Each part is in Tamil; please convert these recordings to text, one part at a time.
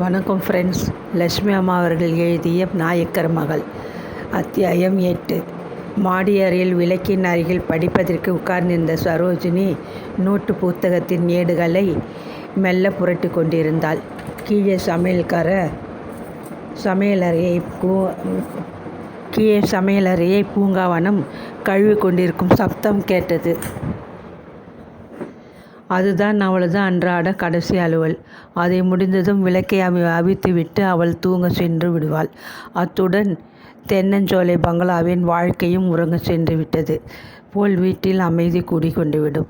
வணக்கம் ஃப்ரெண்ட்ஸ். லட்சுமி அம்மா அவர்கள் எழுதிய நாயக்கர் மகள். அத்தியாயம் 8. மாடி அறையில் விளக்கின் அருகில் படிப்பதற்கு உட்கார்ந்திருந்த சரோஜினி நோட்டு புத்தகத்தின் ஏடுகளை மெல்ல புரட்டி கொண்டிருந்தாள். கீழே சமையலறையை பூங்காவனம் கழுவி கொண்டிருக்கும் சப்தம் கேட்டது. அதுதான் அவளது அன்றாட கடைசி அலுவல். அதை முடிந்ததும் விளக்கை அவித்துவிட்டு அவள் தூங்க சென்று விடுவாள். அத்துடன் தென்னஞ்சோலை பங்களாவின் வாழ்க்கையும் உறங்க சென்று விட்டது போல் வீட்டில் அமைதி கூடிக்கொண்டுவிடும்.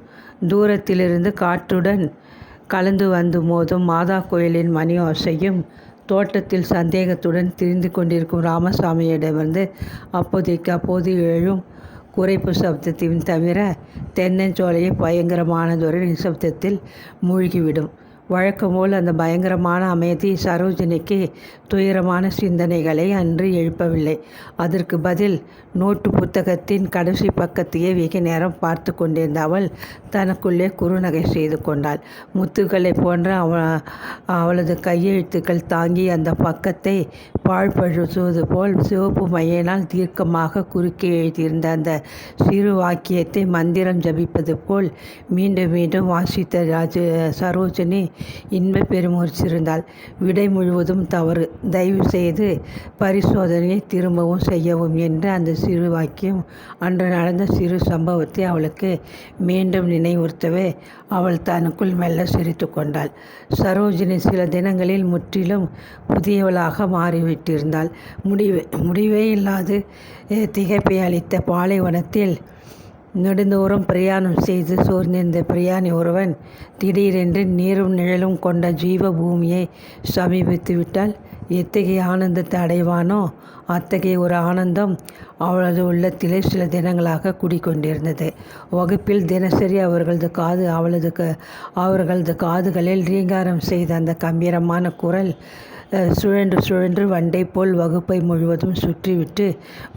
தூரத்திலிருந்து காற்றுடன் கலந்து வந்து மோதும் மாதா கோயிலின் மணி ஓசையும், தோட்டத்தில் சந்தேகத்துடன் திரிந்து கொண்டிருக்கும் ராமசாமியிடமிருந்து அப்போது எழும் குறைப்பு சப்தத்தையும் தவிர தென்னஞ்சோலையை பயங்கரமானதொரு நிசப்தத்தில் மூழ்கிவிடும். வழக்கம்போல் அந்த பயங்கரமான அமைதி சரோஜினிக்கு துயரமான சிந்தனைகளை அன்று எழுப்பவில்லை. அதற்கு பதில் நோட்டு புத்தகத்தின் கடைசி பக்கத்தையே வெகு நேரம் பார்த்து கொண்டிருந்த அவள் தனக்குள்ளே குறுநகை செய்து கொண்டாள். முத்துக்களை போன்ற அவளது கையெழுத்துக்கள் தாங்கி அந்த பக்கத்தை பாழ்படுத்துவது போல் சிவப்பு மையினால் தீர்க்கமாக குறுக்கே எழுதியிருந்த அந்த சிறு வாக்கியத்தை மந்திரம் ஜபிப்பது போல் மீண்டும் மீண்டும் வாசித்த சரோஜினி இன்ப பெருமூச்சிருந்தாள். விடை முழுவதும் தவறு, தயவு செய்து பரிசோதனையை திரும்பவும் செய்யவும் என்று அந்த சிறு வாக்கியம் அன்று நடந்த சிறு சம்பவத்தை அவளுக்கு மீண்டும் நினைவுறுத்தவே அவள் தனக்குள் மெல்ல சிரித்து கொண்டாள். சரோஜினி சில தினங்களில் முற்றிலும் புதியவளாக மாறிவிட்டிருந்தாள். முடிவே இல்லாது திகைப்பை அளித்த பாலைவனத்தில் நெடுந்தோறும் பிரயாணம் செய்து சோர்ந்திருந்த பிரயாணி ஒருவன் திடீரென்று நீரும் நிழலும் கொண்ட ஜீவ பூமியை சமீபித்து விட்டால் எத்தகைய ஆனந்தத்தை அடைவானோ அத்தகைய ஒரு ஆனந்தம் அவளது உள்ளத்திலே சில தினங்களாக குடிக்கொண்டிருந்தது. வகுப்பில் தினசரி அவர்களது காதுகளில் ரீங்காரம் செய்த அந்த கம்பீரமான குரல் சுழன்று வண்டை போல் வகுப்பை முழுவதும் சுற்றிவிட்டு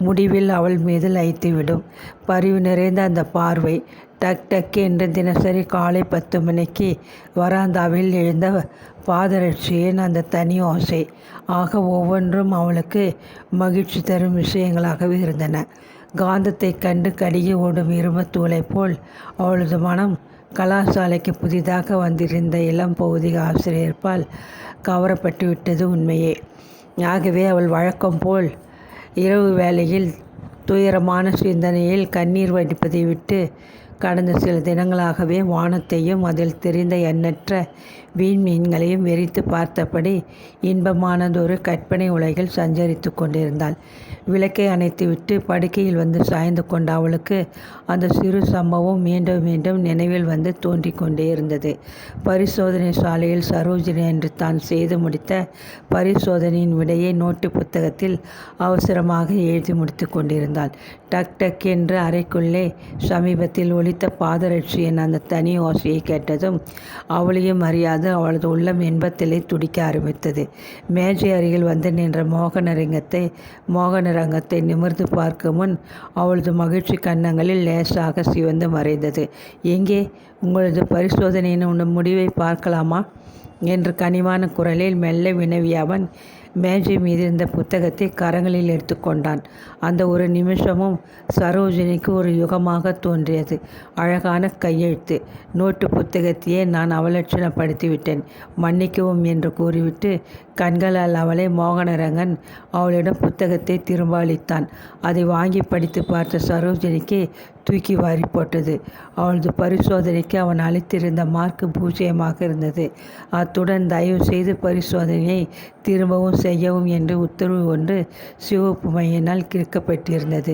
முடிவில் அவள் மீது லயித்துவிடும். பரிவு நிறைந்த அந்த பார்வை, டக் டக் என்று தினசரி காலை 10 மணிக்கு வராந்தாவில் எழுந்த பாதரட்சியின் அந்த தனி ஓசை ஆக ஒவ்வொன்றும் அவளுக்கு மகிழ்ச்சி தரும் விஷயங்களாகவே இருந்தன. காந்தத்தை கண்டு கடிகி ஓடும் இரும்புத்தூளை போல் அவளது மனம் கலாசாலைக்கு புதிதாக வந்திருந்த இளம் பௌதிக ஆசிரியர்பால் கவரப்பட்டு விட்டது உண்மையே. ஆகவே அவள் வழக்கம் போல் இரவு வேளையில் துயரமான சிந்தனையில் கண்ணீர் வடிப்பதை விட்டு கடந்த சில தினங்களாகவே வானத்தையும் அதில் தெரிந்த எண்ணற்ற மீன்களையும் வெறித்து பார்த்தபடி இன்பமானதொரு கற்பனை உலகில் சஞ்சரித்து கொண்டிருந்தாள். விளக்கை அணைத்துவிட்டு படுக்கையில் வந்து சாய்ந்து கொண்ட அவளுக்கு அந்த சிறு சம்பவம் மீண்டும் மீண்டும் நினைவில் வந்து தோன்றி கொண்டே இருந்தது. பரிசோதனை சாலையில் சரோஜினி என்று தான் செய்து முடித்த பரிசோதனையின் விடையை நோட்டு புத்தகத்தில் அவசரமாக எழுதி முடித்து கொண்டிருந்தாள். டக் டக் என்று அறைக்குள்ளே சமீபத்தில் ஒலித்த பாதரட்சியின் அந்த தனி ஓசையை கேட்டதும் அவளையும் அறியாது அவளது உள்ளம் இன்பத்திலே துடிக்க ஆரம்பித்தது. மேஜை அருகில் வந்து நின்ற மோகனரங்கத்தை நிமிர்ந்து பார்க்கும் முன் அவளது மகிழ்ச்சி கன்னங்களில் லேசாக சிவந்து மறைந்தது. எங்கே, உங்களது பரிசோதனையின் முடிவை பார்க்கலாமா என்று கனிவான குரலில் மெல்ல வினவிய அவன் மேஜை மீதிருந்த புத்தகத்தை கரங்களில் எடுத்துக்கொண்டான். அந்த ஒரு நிமிஷமும் சரோஜினிக்கு ஒரு யுகமாக தோன்றியது. அழகான கையெழுத்து. நோட்டு புத்தகத்தையே நான் அவலட்சணப்படுத்திவிட்டேன், மன்னிக்கவும் என்று கூறிவிட்டு கண்களால் அவளை மோகனரங்கன் அவளிடம் புத்தகத்தை திரும்ப அளித்தான். அதை வாங்கி படித்து பார்த்த சரோஜினிக்கு தூக்கி வாரி போட்டது. அவளது பரிசோதனைக்கு அவன் அளித்திருந்த மார்க் 0 இருந்தது. அத்துடன் தயவு செய்து பரிசோதனையை திரும்பவும் செய்யவும் என்று உத்தரவு ஒன்று சிவப்பு மையினால் கிறுக்கப்பட்டிருந்தது.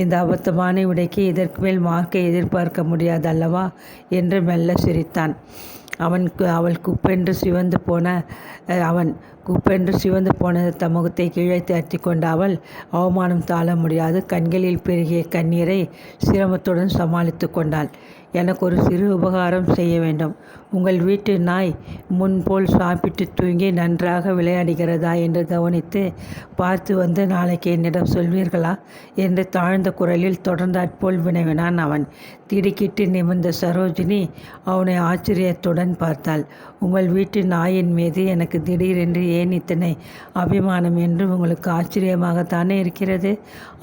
இந்த அபத்தமான விடைக்கு இதற்கு மேல் மார்க்கை எதிர்பார்க்க முடியாதல்லவா என்று மெல்ல சிரித்தான். அவள் குப்பென்று சிவந்து போன தமுகத்தை கீழே தட்டி கொண்ட அவள் அவமானம் தாழ முடியாது கண்களில் பெருகிய கண்ணீரை சிரமத்துடன் சமாளித்து கொண்டாள். எனக்கு ஒரு சிறு உபகாரம் செய்ய வேண்டும். உங்கள் வீட்டு நாய் முன்போல் சாப்பிட்டு தூங்கி நன்றாக விளையாடுகிறதா என்று கவனித்து பார்த்து வந்து நாளைக்கு என்னிடம் சொல்வீர்களா என்று தாழ்ந்த குரலில் தொடர்ந்தாற்போல் வினவினான் அவன். திடுக்கிட்டு நிமிர்ந்த சரோஜினி அவனை ஆச்சரியத்துடன் பார்த்தாள். உங்கள் வீட்டு நாயின் மீது எனக்கு திடீரென்று ஏன் இத்தனை அபிமானம் என்று உங்களுக்கு ஆச்சரியமாகத்தானே இருக்கிறது.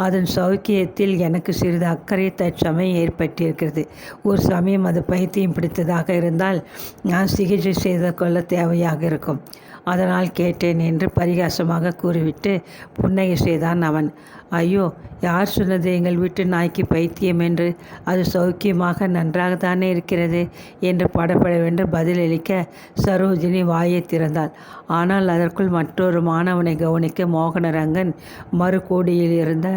அதன் சௌக்கியத்தில் எனக்கு சிறிது அக்கறை தற்சமயம் ஏற்பட்டிருக்கிறது. ஒரு சமயம் அது பைத்தியம் பிடித்ததாக இருந்தால் நான் சிகிச்சை செய்து கொள்ள தேவையாக இருக்கும். அதனால் கேட்டேன் என்று பரிகாசமாக கூறிவிட்டு புன்னகை செய்தான் அவன். ஐயோ, யார் சொன்னது எங்கள் வீட்டு நாய்க்கு பைத்தியம் என்று? அது சௌக்கியமாக நன்றாகத்தானே இருக்கிறது என்று படபடவென்று பதிலளிக்க சரோஜினி வாயை திறந்தாள். ஆனால் அதற்குள் மற்றொரு மாணவனை கவனிக்க மோகனரங்கன் மறுகோடியில் இருந்த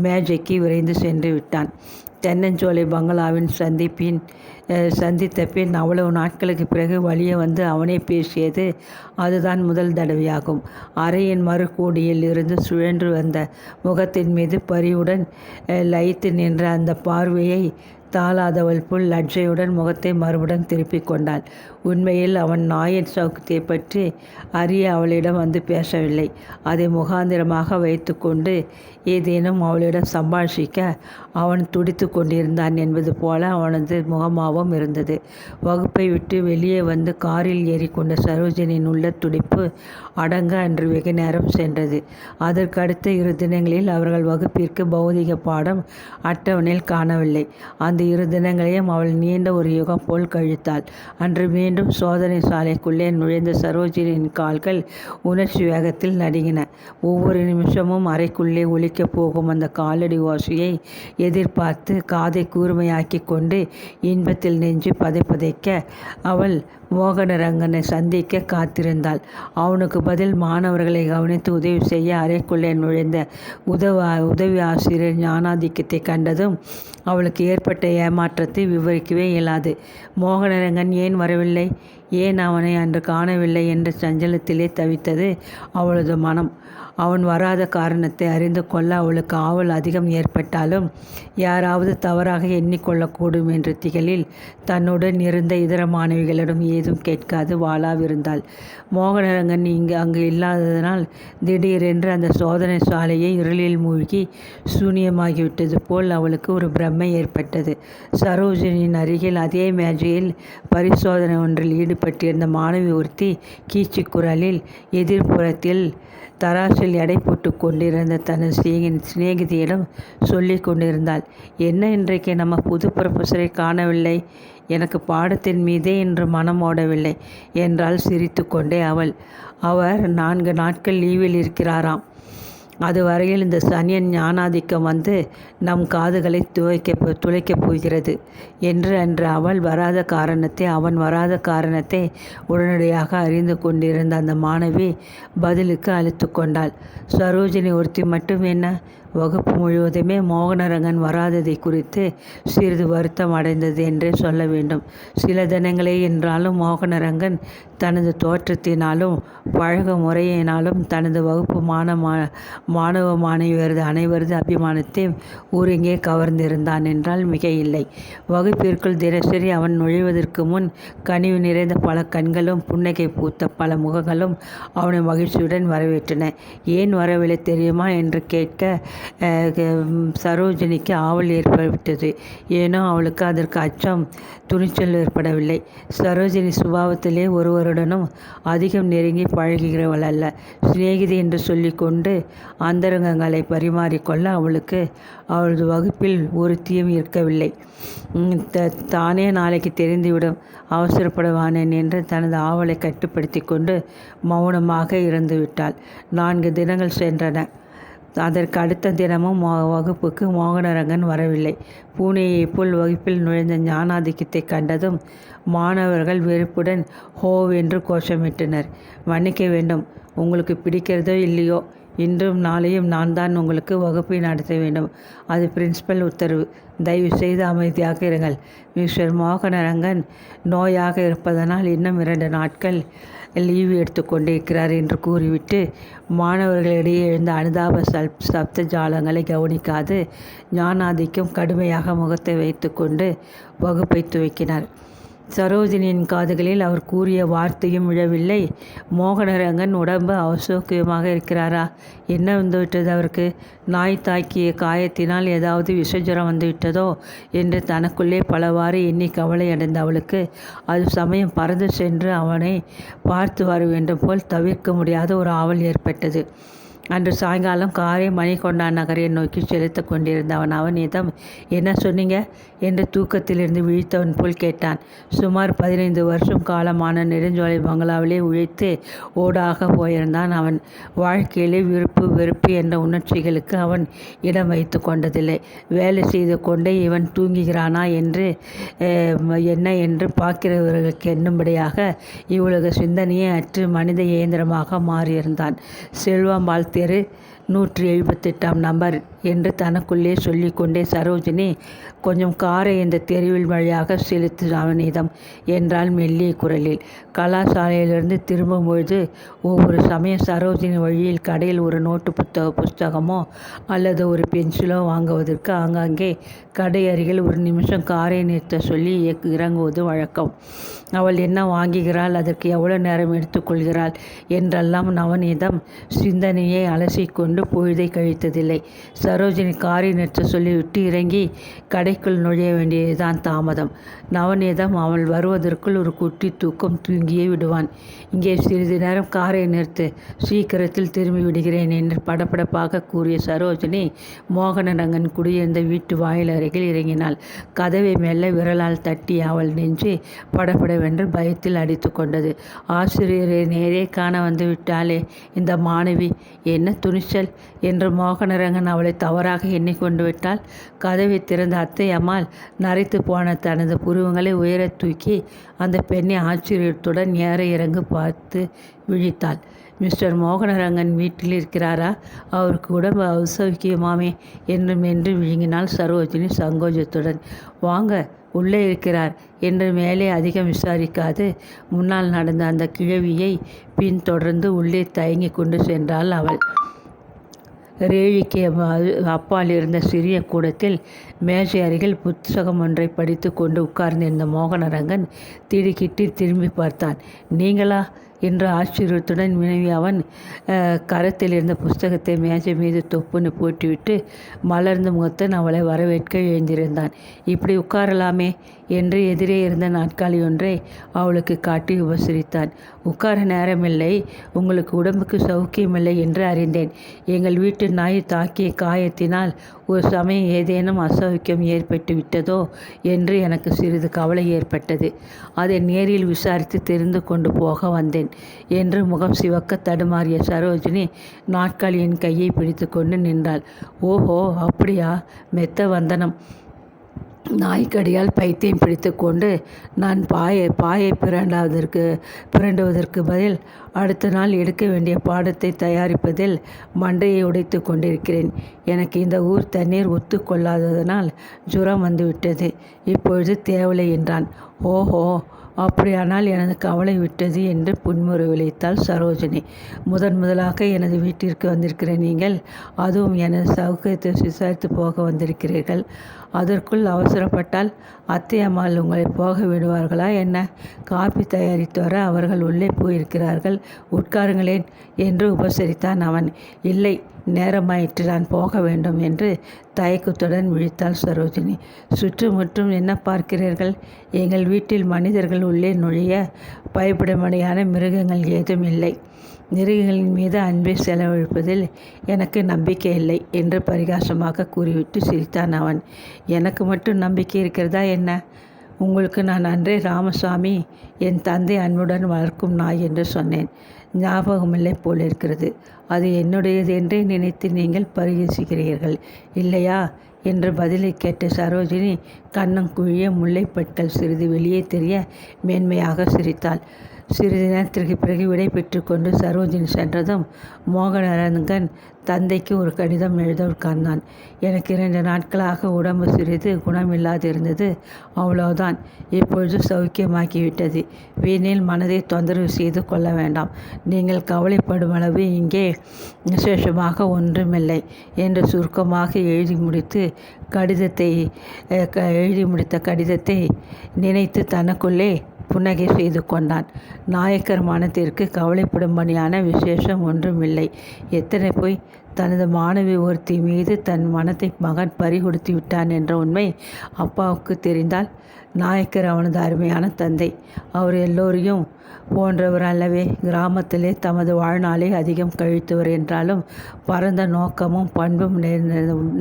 மேஜைக்கு விரைந்து சென்று விட்டான். தென்னஞ்சோலை பங்களாவின் சந்தித்த பின் அவ்வளவு நாட்களுக்கு பிறகு வழியே வந்து அவனே பேசியது அதுதான் முதல் தடவையாகும். அறையின் மறுகோடியில் இருந்து சுழன்று வந்த முகத்தின் மீது பரிவுடன் லயித்து நின்ற அந்த பார்வையை தாளாதவள் போல் லஜ்ஜையுடன் முகத்தை மறுபுடன் திருப்பிக் கொண்டாள். உண்மையில் அவன் நாயின் சௌக்கியத்தை பற்றி அறிய அவளிடம் வந்து பேசவில்லை. அதை முகாந்திரமாக வைத்து கொண்டு ஏதேனும் அவளிடம் சம்பாஷிக்க அவன் துடித்து கொண்டிருந்தான் என்பது போல அவனது முகமாகவும் இருந்தது. வகுப்பை விட்டு வெளியே வந்து காரில் ஏறிக்கொண்ட சரோஜனின் உள்ள துடிப்பு அடங்க அன்று வெகு நேரம் சென்றது. அதற்கடுத்த 2 தினங்களில் அவர்கள் வகுப்பிற்கு பௌதிக பாடம் அட்டவணையில் காணவில்லை. அந்த 2 தினங்களையும் அவள் நீண்ட ஒரு யுகம் போல் கழித்தாள். அன்று மீண்டும் சோதனை சாலைக்குள்ளே நுழைந்த சரோஜினியின் கால்கள் உணர்ச்சி வேகத்தில் நடுங்கின. ஒவ்வொரு நிமிஷமும் அறைக்குள்ளே ஒலிக்கப் போகும் அந்த காலடி ஓசையை எதிர்பார்த்து காதை கூர்மையாக்கி கொண்டு இன்பத்தில் நெஞ்சு பதைக்க அவள் மோகனரங்கனை சந்திக்க காத்திருந்தாள். அவனுக்கு பதில் மாணவர்களை கவனித்து உதவி செய்ய அறைக்குள்ளே நுழைந்த உதவி ஆசிரியர் ஞானாதிக்கத்தை கண்டதும் அவளுக்கு ஏற்பட்ட ஏமாற்றத்தை விவரிக்கவே இயலாது. மோகனரங்கன் ஏன் வரவில்லை, ஏன் அவனை அன்று காணவில்லை என்ற சஞ்சலத்திலே தவித்தது அவளது மனம். அவன் வராத காரணத்தை அறிந்து கொள்ள அவளுக்கு ஆவல் அதிகம் ஏற்பட்டாலும் யாராவது தவறாக எண்ணிக்கொள்ளக்கூடும் என்ற திகழில் தன்னுடன் இருந்த இதர மாணவிகளிடம் ஏதும் கேட்காது வாளாவிருந்தாள். மோகனரங்கன் அங்கு இல்லாததனால் திடீரென்று அந்த சோதனை சாலையை இருளில் மூழ்கி சூனியமாகிவிட்டது போல் அவளுக்கு ஒரு பிரமை ஏற்பட்டது. சரோஜினியின் அருகில் அதே மேஜையில் பரிசோதனை ஒன்றில் ஈடுபட்டிருந்த மாணவி ஒருத்தி கீச்சு குரலில் எதிர்ப்புறத்தில் தராசில் எடை போட்டு கொண்டிருந்த தனது சிநேகிதியிடம் சொல்லி கொண்டிருந்தாள். என்ன, இன்றைக்கு நம்ம புது ப்ரொஃபஸரை காணவில்லை? எனக்கு பாடத்தின் மீதே இன்று மனம் ஓடவில்லை என்றால் சிரித்து கொண்டே அவள். அவர் 4 நாட்கள் லீவில் இருக்கிறாராம். அதுவரையில் இந்த சனியன் ஞானாதிக்கம் வந்து நம் காதுகளை துளைக்கப் போகிறது என்று அன்று அவன் வராத காரணத்தை உடனடியாக அறிந்து கொண்டிருந்த அந்த மாணவி பதிலுக்கு அளித்து கொண்டாள். சரோஜினி ஒருத்தி மட்டும் என்ன, வகுப்பு முழுவதுமே மோகனரங்கன் வராததை குறித்து சிறிது வருத்தம் அடைந்தது என்றே சொல்ல வேண்டும். சில தினங்களே என்றாலும் மோகனரங்கன் தனது தோற்றத்தினாலும் பழக முறையினாலும் தனது வகுப்பு மாணவ மாணவியரது அனைவரது அபிமானத்தை ஊரெங்கே கவர்ந்திருந்தான் என்றால் மிக இல்லை. வகுப்பிற்குள் தினசரி அவன் நுழைவதற்கு முன் கனிவு நிறைந்த பல கண்களும் புன்னகை பூத்த பல முகங்களும் அவனை மகிழ்ச்சியுடன் வரவேற்றன. ஏன் வரவில்லை தெரியுமா என்று கேட்க சரோஜினிக்கு ஆவல் ஏற்பட்டது. ஏனோ அவளுக்கு அதற்கு அச்சம் துணிச்சல் ஏற்படவில்லை. சரோஜினி சுபாவத்திலே ஒருவருடனும் அதிகம் நெருங்கி பழகுகிறவள் அல்ல. சிநேகிதி என்று சொல்லிக்கொண்டு அந்தரங்கங்களை பரிமாறிக்கொள்ள அவளுக்கு அவளது வகுப்பில் ஒருத்தியும் இருக்கவில்லை. தானே நாளைக்கு தெரிந்துவிடும், அவசரப்படுவானேன் என்று தனது ஆவலை கட்டுப்படுத்தி கொண்டு மௌனமாக இருந்துவிட்டாள். 4 தினங்கள் சென்றன. அதற்கு அடுத்த தினமும் வகுப்புக்கு மோகனரங்கன் வரவில்லை. பூனையைப் போல் வகுப்பில் நுழைந்த ஞானாதிக்கத்தை கண்டதும் மாணவர்கள் வெறுப்புடன் ஹோவென்று கோஷமிட்டனர். மன்னிக்க வேண்டும், உங்களுக்கு பிடிக்கிறதோ இல்லையோ, இன்றும் நாளையும் நான் தான் உங்களுக்கு வகுப்பை நடத்த வேண்டும். அது பிரின்சிபல் உத்தரவு. தயவு செய்து அமைதியாக இருங்கள். மிஸ்டர் மோகனரங்கன் நோயாக இருப்பதனால் இன்னும் 2 நாட்கள் லீவு எடுத்துக்கொண்டிருக்கிறார் என்று கூறிவிட்டு மாணவர்களிடையே எழுந்த அனுதாப சப்த ஜாலங்களை கவனிக்காது ஞானாதிக்கம் கடுமையாக முகத்தை வைத்து கொண்டு வகுப்பை துவக்கினார். சரோஜினியின் காதுகளில் அவர் கூறிய வார்த்தையும் விழவில்லை. மோகனரங்கன் உடம்பு அசௌக்கியமாக இருக்கிறாரா? என்ன வந்துவிட்டது அவருக்கு? நாய் தாக்கிய காயத்தினால் ஏதாவது விஷஜுரம் வந்துவிட்டதோ என்று தனக்குள்ளே பலவாறு எண்ணி கவலையடைந்த அவளுக்கு அது சமயம் பறந்து சென்று அவனை பார்த்து வர வேண்டும் போல் தவிர்க்க முடியாத ஒரு ஆவல் ஏற்பட்டது. அன்று சாயங்காலம் காரை மணிகொண்டான் நகரை நோக்கி செலுத்த கொண்டிருந்தவன் அவனிடம், என்ன சொன்னீங்க என்று தூக்கத்திலிருந்து விழித்தவன் போல் கேட்டான். சுமார் 15 வருஷம் காலமான நெடுஞ்சோலை பங்களாவிலே உழைத்து ஓடாக போயிருந்தான் அவன். வாழ்க்கையிலே விருப்பு வெறுப்பு என்ற உணர்ச்சிகளுக்கு அவன் இடம் வைத்து கொண்டதில்லை. வேலை செய்து கொண்டே இவன் தூங்குகிறானா என்று என்ன என்று பார்க்கிறவர்களுக்கு எண்ணும்படியாக இவ்வளவு சிந்தனையே அற்று மனித இயந்திரமாக மாறியிருந்தான். செல்வம்பாள் தெரு 178 நம்பர் என்று தனக்குள்ளே சொல்லிக்கொண்டே சரோஜினி, கொஞ்சம் காரை இந்த தெருவில் வழியாக செலுத்து அவனிடம் என்றால் மெல்லிய குரலில். கலாசாலையிலிருந்து திரும்பும்பொழுது ஒவ்வொரு சமயம் சரோஜினி வழியில் கடையில் ஒரு நோட்டு புஸ்தகமோ அல்லது ஒரு பென்சிலோ வாங்குவதற்கு ஆங்காங்கே கடை அருகில் ஒரு நிமிஷம் காரை நிறுத்த சொல்லி இறங்குவது வழக்கம். அவள் என்ன வாங்குகிறாள், அதற்கு எவ்வளவு நேரம் எடுத்துக்கொள்கிறாள் என்றெல்லாம் நவநீதம் சிந்தனையை அலசிக்கொண்டு பொழுதை கழித்ததில்லை. சரோஜினி காரை நிறுத்த சொல்லிவிட்டு இறங்கி கடைக்குள் நுழைய வேண்டியதுதான் தாமதம். நவநீதம் அவள் வருவதற்குள் ஒரு குட்டி தூக்கம் தூங்கியே விடுவான். இங்கே சிறிது நேரம் காரை நிறுத்து, சீக்கிரத்தில் திரும்பி விடுகிறேன் என்று படபடப்பாக கூறிய சரோஜினி மோகனரங்கன் குடியிருந்த வீட்டு வாயில் அருகில் இறங்கினாள். கதவை மெல்ல விரலால் தட்டி அவள் நெஞ்சு படபடவென்று பயத்தில் அடித்து கொண்டது. ஆசிரியரை நேரே காண வந்து விட்டாளே இந்த மாணவி, என்ன துணிச்சல் என்று மோகனரங்கன் அவளை தவறாக எண்ணிக்கொண்டு விட்டாள். கதவை திறந்த அத்தை அம்மாள் நரைத்து போன தனது புருவங்களை உயரத் தூக்கி அந்த பெண்ணை ஆச்சரியத்துடன் ஏற இறங்கு பார்த்து விழித்தாள். மிஸ்டர் மோகனரங்கன் வீட்டில் இருக்கிறாரா? அவருக்கு உடம்பு அசௌக்கியமாமே என்று மென்று விழுங்கினாள் சரோஜினி சங்கோஜத்துடன். வாங்க, உள்ளே இருக்கிறார் என்று மேலே அதிகம் விசாரிக்காது முன்னால் நடந்த அந்த கிழவியை பின்தொடர்ந்து உள்ளே தயங்கி கொண்டு சென்றாள் அவள். ரேழிக்கு அப்பால் இருந்த சிறிய கூடத்தில் மேஜை அருகில் புத்தகம் ஒன்றை படித்து கொண்டு உட்கார்ந்திருந்த மோகனரங்கன் திடுக்கிட்டு திரும்பி பார்த்தான். நீங்களா என்று ஆச்சரியத்துடன் வினவி அவன் கரத்தில் இருந்த புஸ்தகத்தை மேஜை மீது தொப்புன்னு போட்டுவிட்டு மலர்ந்த முகத்தன் அவளை வரவேற்க எழுந்திருந்தான். இப்படி உட்காரலாமே என்று எதிரே இருந்த நாற்காலி ஒன்றை அவளுக்கு காட்டி உபசரித்தான். உட்கார நேரமில்லை, உங்களுக்கு உடம்புக்கு சௌக்கியமில்லை என்று அறிந்தேன். எங்கள் வீட்டு நாய் தாக்கிய காயத்தினால் ஒரு சமயம் ஏதேனும் அசௌக்கியம் ஏற்பட்டு விட்டதோ என்று எனக்கு சிறிது கவலை ஏற்பட்டது. அதை நேரில் விசாரித்து தெரிந்து கொண்டு போக வந்தேன் என்று முகம் சிவக்க தடுமாறிய சரோஜினி நாற்காலியின் கையை பிடித்து கொண்டு நின்றாள். ஓஹோ, அப்படியா? மெத்த வந்தனம். நாய்க்கடியால் பைத்தியம் பிடித்து கொண்டு நான் பாயை பிறண்டுவதற்கு பதில் அடுத்த நாள் எடுக்க வேண்டிய பாடத்தை தயாரிப்பதில் மண்டையை உடைத்து கொண்டிருக்கிறேன். எனக்கு இந்த ஊர் தண்ணீர் ஒத்துக்கொள்ளாததனால் ஜுரம் வந்துவிட்டது. இப்பொழுது தேவலை என்றான். ஓஹோ, அப்படியானால் எனது கவலை விட்டது என்று புன்முறு விளைத்தாள் சரோஜினி. முதலாக எனது வீட்டிற்கு வந்திருக்கிற நீங்கள், அதுவும் எனது சௌகரியத்தை விசாரித்து போக வந்திருக்கிறீர்கள். அதற்குள் அவசரப்பட்டால் அத்தை அம்மாள் உங்களை போக விடுவார்களா என்ன? காபி தயாரித்து வர அவர்கள் உள்ளே போயிருக்கிறார்கள், உட்காருங்களேன் என்று உபசரித்தான் அவன். இல்லை, நேரமாயிற்று, நான் போக வேண்டும் என்று தயக்கத்துடன் விழித்தாள் சரோஜினி. சுற்றுமுற்றும் என்ன பார்க்கிறீர்கள்? எங்கள் வீட்டில் மனிதர்கள் உள்ளே நுழைய பயப்படும்படியான மிருகங்கள் ஏதும் இல்லை. மிருகங்களின் மீது அன்பை செலவழிப்பதில் எனக்கு நம்பிக்கை இல்லை என்று பரிகாசமாக கூறிவிட்டு சிரித்தான் அவன். எனக்கு மட்டும் நம்பிக்கை இருக்கிறதா என்ன? உங்களுக்கு நான் அன்றே ராமசாமி என் தந்தை அன்புடன் வளர்க்கும் நாய் என்று சொன்னேன். ஞாபகமில்லை போலிருக்கிறது. அது என்னுடையது என்றே நினைத்து நீங்கள் பரிகசிக்கிறீர்கள் இல்லையா என்று பதிலை கேட்ட சரோஜினி கண்ணம் குழிய முல்லைப்பற்கள் சிறிது வெளியே தெரிய மேன்மையாக சிரித்தாள். சிறிது நேரத்திற்கு பிறகு விடை பெற்று கொண்டு சரோஜினி சென்றதும் மோகனரங்கன் தந்தைக்கு ஒரு கடிதம் எழுத உட்கார்ந்தான். எனக்கு 2 நாட்களாக உடம்பு சிறிது குணமில்லாதிருந்தது. அவ்வளவுதான். இப்பொழுது சௌக்கியமாக்கிவிட்டது. வீணில் மனதை தொந்தரவு செய்து கொள்ள வேண்டாம். நீங்கள் கவலைப்படும் அளவு இங்கே விசேஷமாக ஒன்றுமில்லை என்று சுருக்கமாக எழுதி முடித்த கடிதத்தை நினைத்து தனக்குள்ளே புன்னகை செய்து கொண்டான். நாயக்கர் மனத்திற்கு கவலைப்படும்படியான விசேஷம் ஒன்றுமில்லை. எத்தனை போய் தனது மாணவி ஒருத்தி மீது தன் மனத்தை மகன் பறிகொடுத்து விட்டான் என்ற உண்மை அப்பாவுக்கு தெரிந்தால்? நாயக்கர் அவனது அருமையான தந்தை. அவர் எல்லோரையும் போன்றவர் அல்லவே. கிராமத்திலே தமது வாழ்நாளை அதிகம் கழித்தவர் என்றாலும் பரந்த நோக்கமும் பண்பும்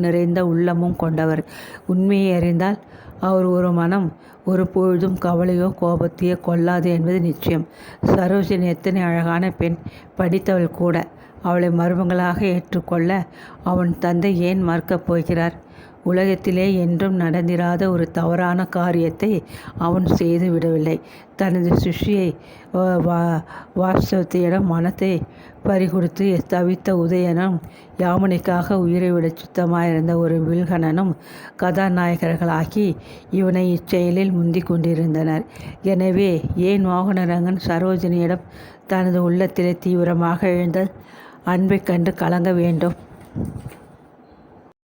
நிறைந்த உள்ளமும் கொண்டவர். உண்மையை அறிந்தால் அவர் ஒரு மனம் ஒரு பொழுதும் கவலையோ கோபத்தையோ கொள்ளாது என்பது நிச்சயம். சரோஜினி எத்தனை அழகான பெண்! படித்தவள் கூட. அவளை மருமகளாக ஏற்றுக்கொள்ள அவன் தந்தை ஏன் மறுக்கப் போகிறார்? உலகத்திலே என்றும் நடந்திராத ஒரு தவறான காரியத்தை அவன் செய்து விடவில்லை. தனது சிஷ்யை வாஸ்தவத்தியிடம் மனத்தை பறிகொடுத்து தவித்த உதயனும் யாமுனைக்காக உயிரை விட சுத்தமாயிருந்த ஒரு வில்கணனும் கதாநாயகர்களாகி இவனை இச்செயலில் முந்திக் கொண்டிருந்தனர். எனவே ஏன் மோகனரங்கன் சரோஜினியிடம் தனது உள்ளத்திலே தீவிரமாக எழுந்த அன்பைக் கண்டு கலங்க வேண்டும்?